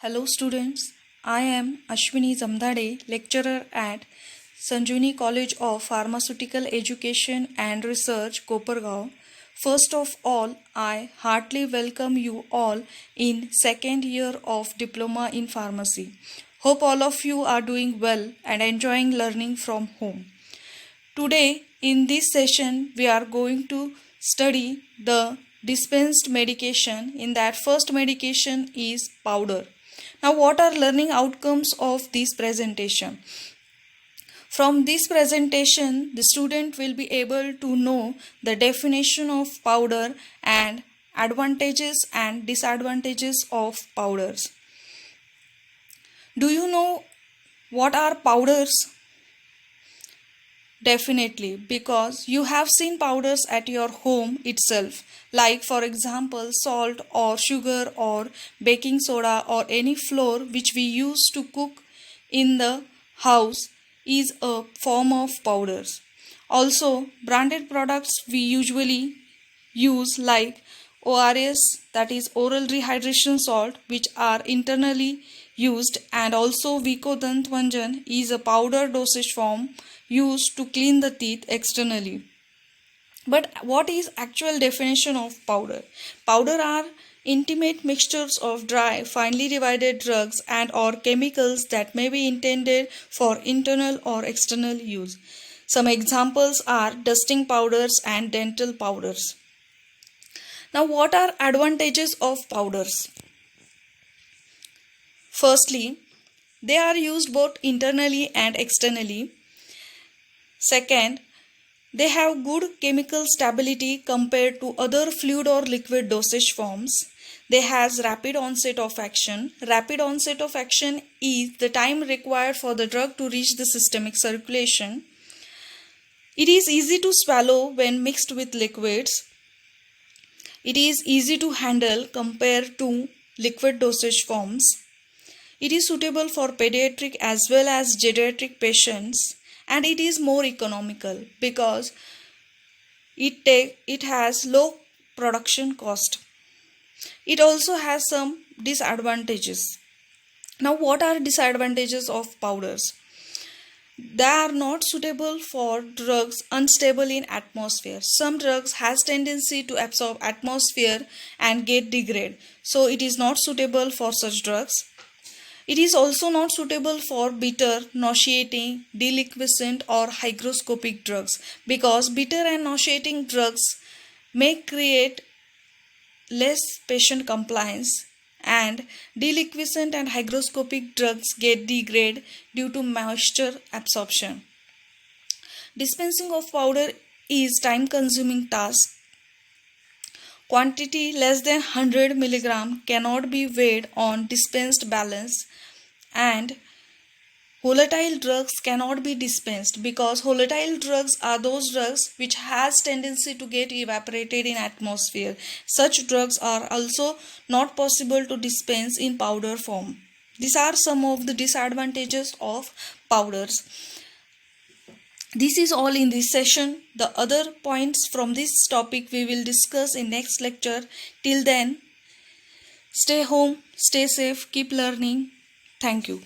Hello students, I am Ashwini Zamdade, lecturer at Sanjuni College of Pharmaceutical Education and Research, Kopargaon. First of all, I heartily welcome you all in second year of Diploma in Pharmacy. Hope all of you are doing well and enjoying learning from home. Today in this session we are going to study the dispensed medication. In that, first medication is powder. Now, what are learning outcomes of this presentation? From this presentation, the student will be able to know the definition of powder and advantages and disadvantages of powders. Do you know what are powders? Definitely, because you have seen powders at your home itself, like for example salt or sugar or baking soda or any flour which we use to cook in the house is a form of powders. Also, branded products we usually use like ORS, that is oral rehydration salt, which are internally used, and also Vicodantvanjan is a powder dosage form used to clean the teeth externally. But what is actual definition of powder? Powder are intimate mixtures of dry, finely divided drugs and or chemicals that may be intended for internal or external use. Some examples are dusting powders and dental powders. Now, what are advantages of powders? Firstly, they are used both internally and externally. Second, they have good chemical stability compared to other fluid or liquid dosage forms. They has rapid onset of action. Rapid onset of action is the time required for the drug to reach the systemic circulation. It is easy to swallow when mixed with liquids. It is easy to handle compared to liquid dosage forms. It is suitable for pediatric as well as geriatric patients, and it is more economical because it has low production cost. It also has some disadvantages. Now, what are disadvantages of powders? They are not suitable for drugs unstable in atmosphere. Some drugs has tendency to absorb atmosphere and get degrade. So it is not suitable for such drugs. It is also not suitable for bitter, nauseating, deliquescent or hygroscopic drugs because bitter and nauseating drugs may create less patient compliance, and deliquescent and hygroscopic drugs get degrade due to moisture absorption. Dispensing of powder is time consuming task. Quantity less than 100 mg cannot be weighed on dispensed balance, and volatile drugs cannot be dispensed because volatile drugs are those drugs which has tendency to get evaporated in atmosphere. Such drugs are also not possible to dispense in powder form. These are some of the disadvantages of powders. This is all in this session. The other points from this topic we will discuss in next lecture. Till then, stay home, stay safe, keep learning. Thank you.